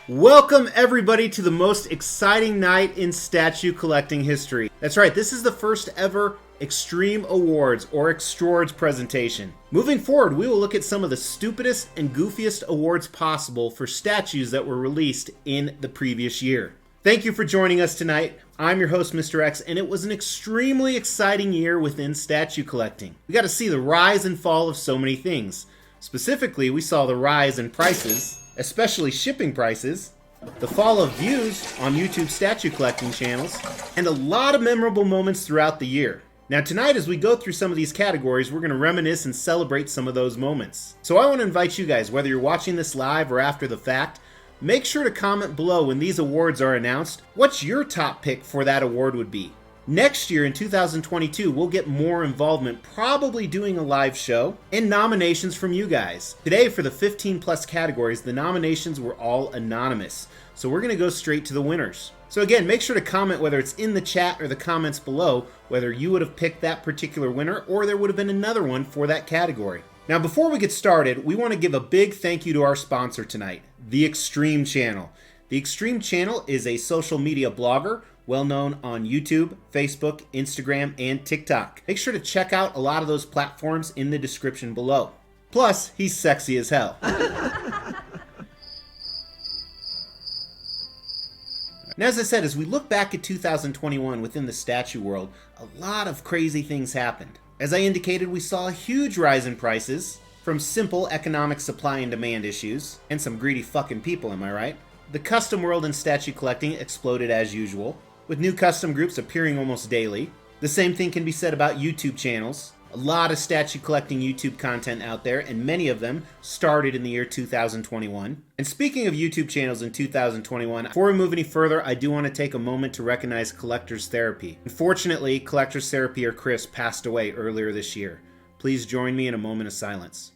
Welcome everybody to the most exciting night in statue collecting history. That's right, this is the first ever Extreme Awards or Xtrwards presentation. Moving forward, we will look at some of the stupidest and goofiest awards possible for statues that were released in the previous year. Thank you for joining us tonight. I'm your host, Mr. X, and it was an extremely exciting year within statue collecting. We got to see the rise and fall of so many things. Specifically, we saw the rise in prices, especially shipping prices, the fall of views on YouTube statue collecting channels, and a lot of memorable moments throughout the year. Now tonight, as we go through some of these categories, we're going to reminisce and celebrate some of those moments. So I want to invite you guys, whether you're watching this live or after the fact, make sure to comment below when these awards are announced what your top pick for that award would be. Next year in 2022, we'll get more involvement, probably doing a live show, and nominations from you guys. Today, for the 15 plus categories, the nominations were all anonymous. So we're gonna go straight to the winners. So again, make sure to comment whether it's in the chat or the comments below, whether you would have picked that particular winner or there would have been another one for that category. Now before we get started, we want to give a big thank you to our sponsor tonight, The Extreme Channel. The Extreme Channel is a social media blogger, well known on YouTube, Facebook, Instagram, and TikTok. Make sure to check out a lot of those platforms in the description below. Plus, he's sexy as hell. Now, as I said, as we look back at 2021 within the statue world, a lot of crazy things happened. As I indicated, we saw a huge rise in prices from simple economic supply and demand issues, and some greedy fucking people, am I right? The custom world in statue collecting exploded as usual, with new custom groups appearing almost daily. The same thing can be said about YouTube channels. A lot of statue collecting YouTube content out there, and many of them started in the year 2021. And speaking of YouTube channels in 2021, before we move any further, I do want to take a moment to recognize Collectors Therapy. Unfortunately, Collectors Therapy or Chris passed away earlier this year. Please join me in a moment of silence.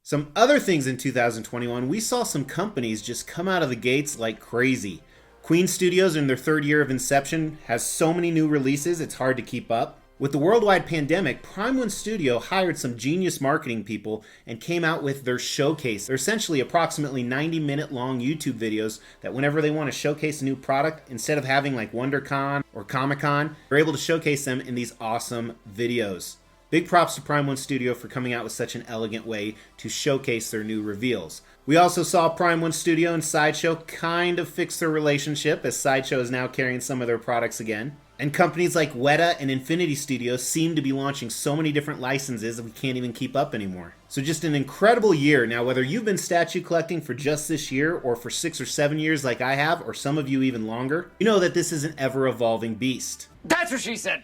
Some other things in 2021, we saw some companies just come out of the gates like crazy. Queen Studios, in their third year of inception, has so many new releases, it's hard to keep up. With the worldwide pandemic, Prime One Studio hired some genius marketing people and came out with their showcase. They're essentially approximately 90-minute long YouTube videos that whenever they want to showcase a new product, instead of having like WonderCon or Comic-Con, they're able to showcase them in these awesome videos. Big props to Prime One Studio for coming out with such an elegant way to showcase their new reveals. We also saw Prime One Studio and Sideshow kind of fix their relationship, as Sideshow is now carrying some of their products again. And companies like Weta and Infinity Studios seem to be launching so many different licenses that we can't even keep up anymore. So just an incredible year. Now, whether you've been statue collecting for just this year or for 6 or 7 years like I have, or some of you even longer, you know that this is an ever-evolving beast. That's what she said!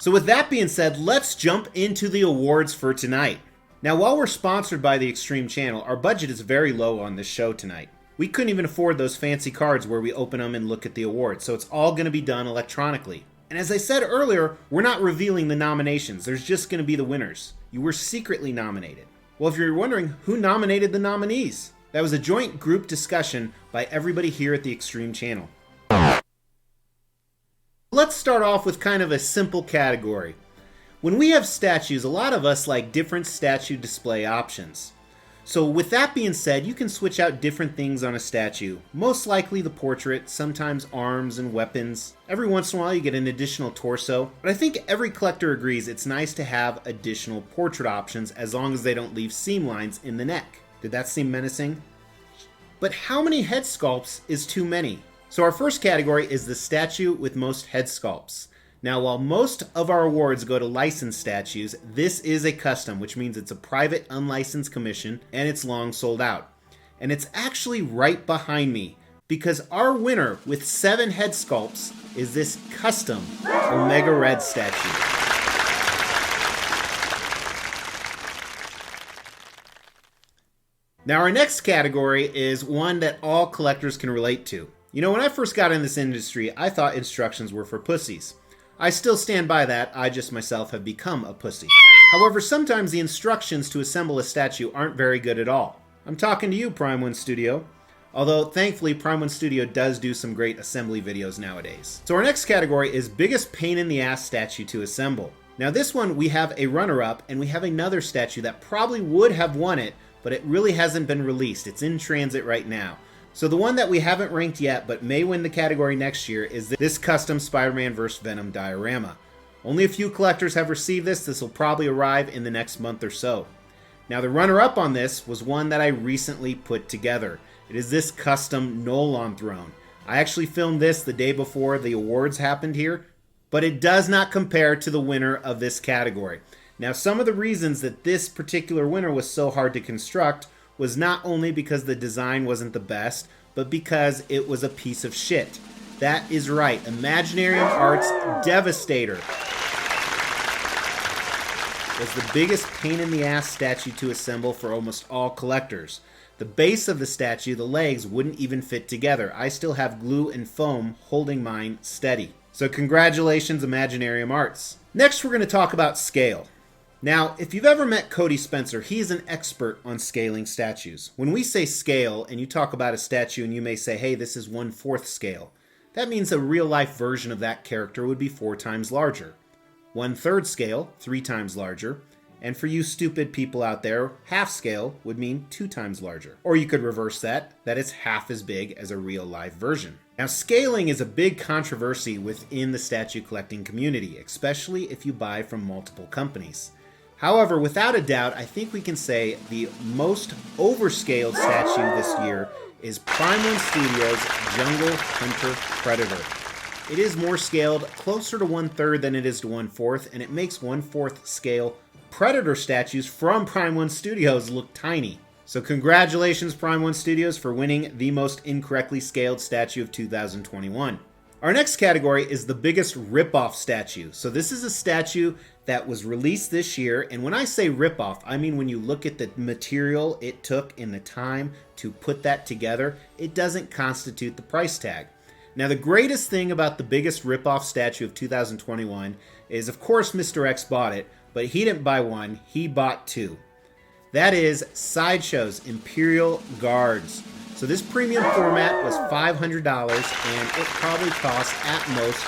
So with that being said, let's jump into the awards for tonight. Now, while we're sponsored by the Extreme Channel, our budget is very low on this show tonight. We couldn't even afford those fancy cards where we open them and look at the awards, so it's all going to be done electronically. And as I said earlier, we're not revealing the nominations. There's just going to be the winners. You were secretly nominated. Well, if you're wondering, who nominated the nominees? That was a joint group discussion by everybody here at the Extreme Channel. Let's start off with kind of a simple category. When we have statues, a lot of us like different statue display options. So with that being said, you can switch out different things on a statue. Most likely the portrait, sometimes arms and weapons. Every once in a while you get an additional torso. But I think every collector agrees it's nice to have additional portrait options as long as they don't leave seam lines in the neck. Did that seem menacing? But how many head sculpts is too many? So our first category is the statue with most head sculpts. Now, while most of our awards go to licensed statues, this is a custom, which means it's a private unlicensed commission and it's long sold out. And it's actually right behind me because our winner with 7 head sculpts is this custom Omega Red statue. Now, our next category is one that all collectors can relate to. You know, when I first got in this industry, I thought instructions were for pussies. I still stand by that, I just myself have become a pussy. However, sometimes the instructions to assemble a statue aren't very good at all. I'm talking to you, Prime One Studio. Although, thankfully, Prime 1 Studio does do some great assembly videos nowadays. So our next category is biggest pain in the ass statue to assemble. Now this one, we have a runner-up, and we have another statue that probably would have won it, but it really hasn't been released. It's in transit right now. So the one that we haven't ranked yet, but may win the category next year, is this custom Spider-Man vs. Venom diorama. Only a few collectors have received this. This will probably arrive in the next month or so. Now the runner-up on this was one that I recently put together. It is this custom Nolan throne. I actually filmed this the day before the awards happened here, but it does not compare to the winner of this category. Now some of the reasons that this particular winner was so hard to construct was not only because the design wasn't the best, but because it was a piece of shit. That is right, Imaginarium Art's Devastator was the biggest pain in the ass statue to assemble for almost all collectors. The base of the statue, the legs, wouldn't even fit together. I still have glue and foam holding mine steady. So congratulations, Imaginarium Arts. Next, we're going to talk about scale. Now, if you've ever met Cody Spencer, he is an expert on scaling statues. When we say scale, and you talk about a statue and you may say, hey, this is 1/4 scale, that means a real-life version of that character would be 4 times larger. 1/3 scale, 3 times larger. And for you stupid people out there, half scale would mean 2 times larger. Or you could reverse that it's half as big as a real life version. Now scaling is a big controversy within the statue collecting community, especially if you buy from multiple companies. However, without a doubt, I think we can say the most overscaled statue this year is Prime 1 Studios' Jungle Hunter Predator. It is more scaled, closer to 1/3 than it is to 1/4, and it makes 1/4 scale Predator statues from Prime 1 Studios look tiny. So congratulations, Prime 1 Studios, for winning the most incorrectly scaled statue of 2021. Our next category is the biggest ripoff statue. So this is a statue that was released this year, and when I say ripoff, I mean when you look at the material it took in the time to put that together, it doesn't constitute the price tag. Now the greatest thing about the biggest ripoff statue of 2021 is, of course, Mr. X bought it, but he didn't buy one, he bought 2. That is Sideshow's Imperial Guards. So this premium format was $500, and it probably cost at most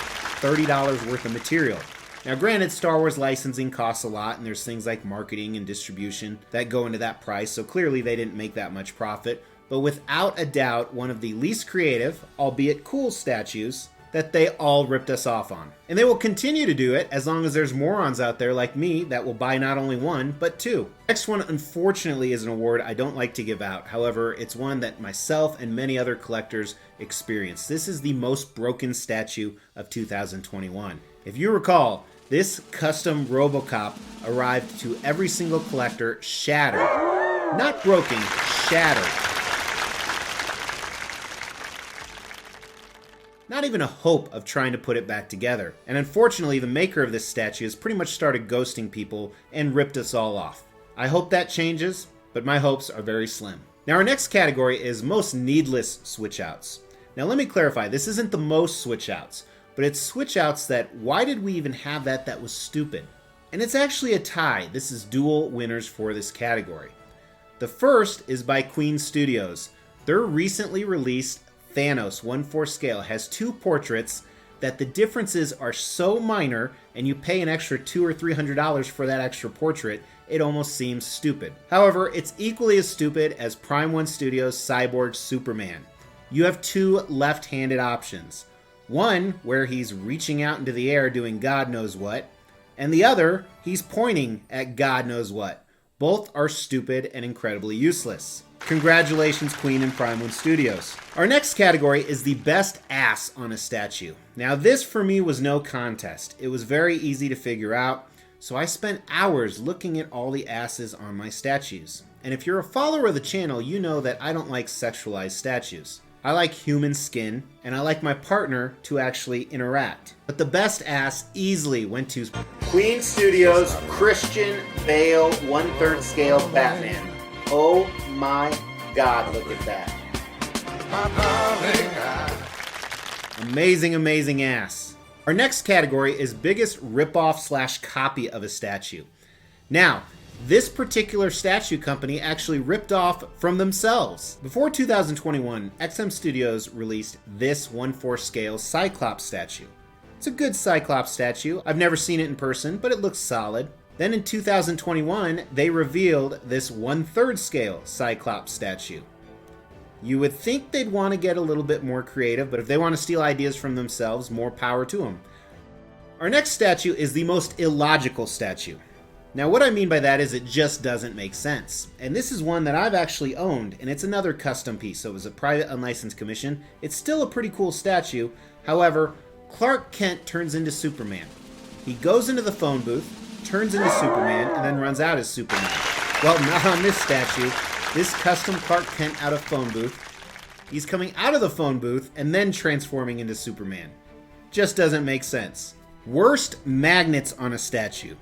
$30 worth of material. Now granted, Star Wars licensing costs a lot, and there's things like marketing and distribution that go into that price, so clearly they didn't make that much profit. But without a doubt, one of the least creative, albeit cool statues that they all ripped us off on. And they will continue to do it as long as there's morons out there like me that will buy not only 1, but 2. Next one, unfortunately, is an award I don't like to give out. However, it's one that myself and many other collectors experience. This is the most broken statue of 2021. If you recall, this custom RoboCop arrived to every single collector shattered. Not broken, shattered. Not even a hope of trying to put it back together. And unfortunately, the maker of this statue has pretty much started ghosting people and ripped us all off. I hope that changes, but my hopes are very slim. Now our next category is most needless switchouts. Now let me clarify, this isn't the most switchouts, but it's switchouts that, why did we even have that was stupid? And it's actually a tie. This is dual winners for this category. The first is by Queen Studios. Their recently released Thanos 1/4 scale has 2 portraits that the differences are so minor, and you pay an extra $200 or $300 for that extra portrait, it almost seems stupid. However, it's equally as stupid as Prime 1 Studios' Cyborg Superman. You have 2 left-handed options. One where he's reaching out into the air doing God knows what, and the other, he's pointing at God knows what. Both are stupid and incredibly useless. Congratulations, Queen and Prime 1 Studios. Our next category is the best ass on a statue. Now this for me was no contest. It was very easy to figure out, so I spent hours looking at all the asses on my statues. And if you're a follower of the channel, you know that I don't like sexualized statues. I like human skin, and I like my partner to actually interact. But the best ass easily went to Queen Studios' Christian Bale 1/3 scale Batman. Oh my God, look at that. Amazing, amazing ass. Our next category is biggest ripoff / copy of a statue. Now, This particular statue company actually ripped off from themselves. Before 2021, XM Studios released this 1/4 scale Cyclops statue. It's a good Cyclops statue. I've never seen it in person, but it looks solid. Then in 2021, they revealed this 1/3 scale Cyclops statue. You would think they'd want to get a little bit more creative, but if they want to steal ideas from themselves, more power to them. Our next statue is the most illogical statue. Now what I mean by that is it just doesn't make sense. And this is one that I've actually owned, and it's another custom piece, so it was a private unlicensed commission. It's still a pretty cool statue. However, Clark Kent turns into Superman. He goes into the phone booth, turns into Superman, and then runs out as Superman. Well, not on this statue. This custom Clark Kent out of phone booth. He's coming out of the phone booth and then transforming into Superman. Just doesn't make sense. Worst magnets on a statue.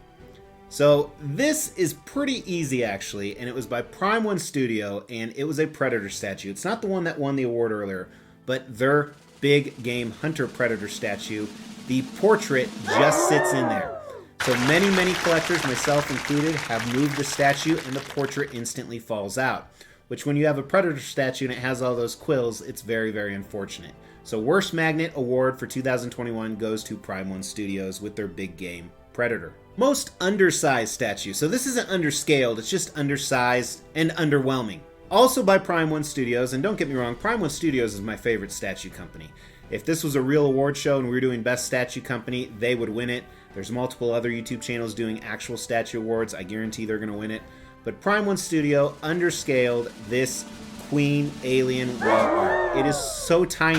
So this is pretty easy actually, and it was by Prime One Studio, and it was a Predator statue. It's not the one that won the award earlier, but their big game hunter Predator statue. The portrait just sits in there. So many collectors, myself included, have moved the statue and the portrait instantly falls out. Which when you have a Predator statue and it has all those quills, it's very unfortunate. So worst magnet award for 2021 goes to Prime One Studios with their big game Predator. Most undersized statue. So this isn't underscaled, it's just undersized and underwhelming. Also by Prime One Studios, and don't get me wrong, Prime One Studios is my favorite statue company. If this was a real award show and we were doing Best Statue Company, they would win it. There's multiple other YouTube channels doing actual statue awards. I guarantee they're going to win it. But Prime One Studio underscaled this Queen Alien wall art. It is so tiny.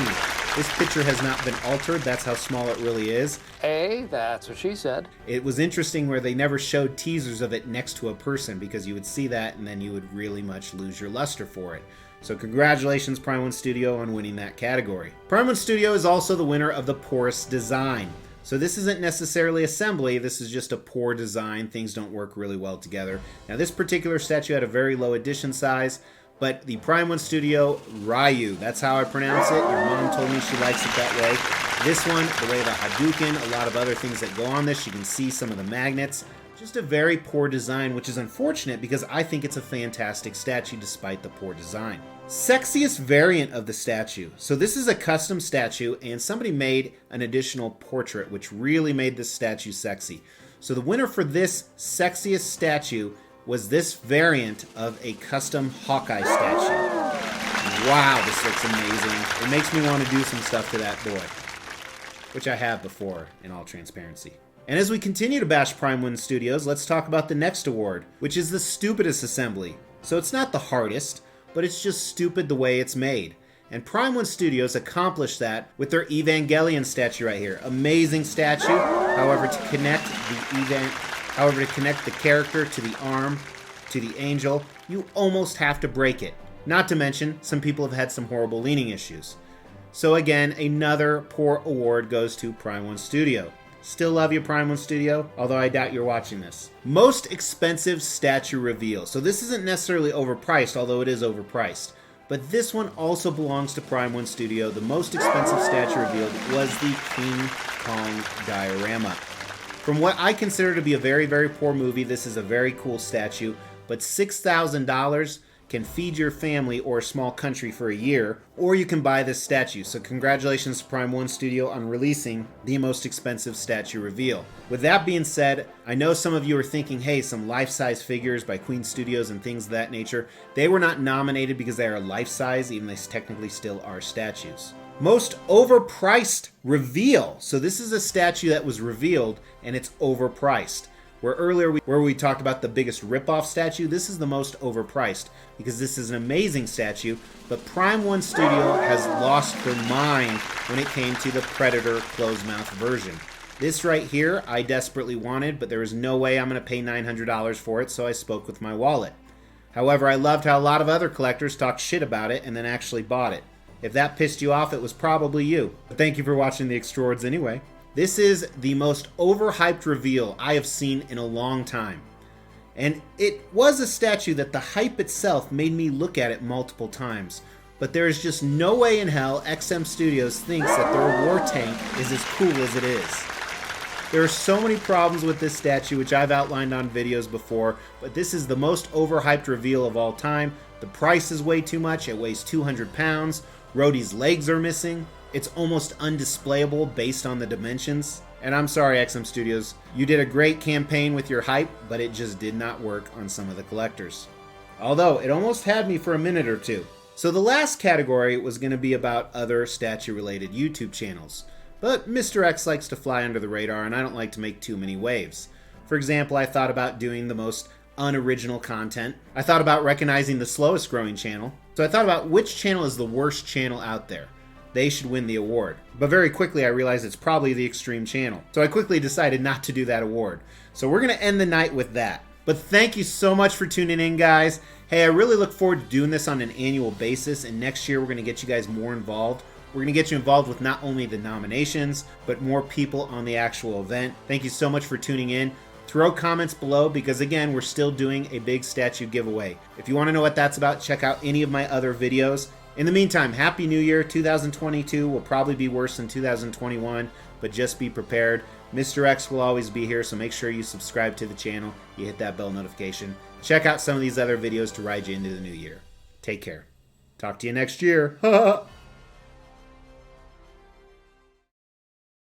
This picture has not been altered. That's how small it really is. Hey, that's what she said. It was interesting where they never showed teasers of it next to a person, because you would see that and then you would really much lose your luster for it. So congratulations Prime One Studio on winning that category. Prime One Studio is also the winner of the poorest design. So this isn't necessarily assembly, this is just a poor design. Things don't work really well together. Now this particular statue had a very low edition size, but the Prime One Studio Ryu, that's how I pronounce it. Your mom told me she likes it that way. This one, the way the Hadouken, a lot of other things that go on this, you can see some of the magnets. Just a very poor design, which is unfortunate because I think it's a fantastic statue despite the poor design. Sexiest variant of the statue. So this is a custom statue and somebody made an additional portrait which really made this statue sexy. So the winner for this sexiest statue was this variant of a custom Hawkeye statue. Wow, this looks amazing. It makes me want to do some stuff to that boy, which I have before in all transparency. And as we continue to bash Prime One Studios, let's talk about the next award, which is the Stupidest Assembly. So it's not the hardest, but it's just stupid the way it's made. And Prime One Studios accomplished that with their Evangelion statue right here. Amazing statue. However, to connect the character to the arm, to the angel, you almost have to break it. Not to mention, some people have had some horrible leaning issues. So again, another poor award goes to Prime One Studio. Still love you, Prime One Studio, although I doubt you're watching this. Most expensive statue reveal. So this isn't necessarily overpriced, although it is overpriced. But this one also belongs to Prime One Studio. The most expensive statue revealed was the King Kong diorama. From what I consider to be a very poor movie, this is a very cool statue, but $6,000 can feed your family or a small country for a year, or you can buy this statue. So congratulations to Prime One Studio on releasing the most expensive statue reveal. With that being said, I know some of you are thinking, hey, some life-size figures by Queen Studios and things of that nature. They were not nominated because they are life-size, even though they technically still are statues. Most overpriced reveal. So this is a statue that was revealed and it's overpriced. Where earlier we talked about the biggest ripoff statue, this is the most overpriced because this is an amazing statue, but Prime One Studio has lost their mind when it came to the Predator closed mouth version. This right here I desperately wanted, but there was no way I'm going to pay $900 for it, so I spoke with my wallet. However, I loved how a lot of other collectors talked shit about it and then actually bought it. If that pissed you off, it was probably you. But thank you for watching the Xtrwards anyway. This is the most overhyped reveal I have seen in a long time. And it was a statue that the hype itself made me look at it multiple times. But there is just no way in hell XM Studios thinks that their war tank is as cool as it is. There are so many problems with this statue, which I've outlined on videos before, but this is the most overhyped reveal of all time. The price is way too much. It weighs 200 pounds. Rhodey's legs are missing. It's almost undisplayable based on the dimensions. And I'm sorry, XM Studios, you did a great campaign with your hype, but it just did not work on some of the collectors. Although, it almost had me for a minute or two. So the last category was going to be about other statue-related YouTube channels. But Mr. X likes to fly under the radar, and I don't like to make too many waves. For example, I thought about doing the most unoriginal content. I thought about recognizing the slowest growing channel. So I thought about which channel is the worst channel out there. They should win the award. But very quickly I realized it's probably the Extreme channel. So I quickly decided not to do that award. So we're going to end the night with that. But thank you so much for tuning in, guys. Hey, I really look forward to doing this on an annual basis, and next year we're going to get you guys more involved. We're going to get you involved with not only the nominations, but more people on the actual event. Thank you so much for tuning in. Throw comments below because, again, we're still doing a big statue giveaway. If you want to know what that's about, check out any of my other videos. In the meantime, Happy New Year. 2022 will probably be worse than 2021, but just be prepared. Mr. X will always be here, so make sure you subscribe to the channel. You hit that bell notification. Check out some of these other videos to ride you into the new year. Take care. Talk to you next year.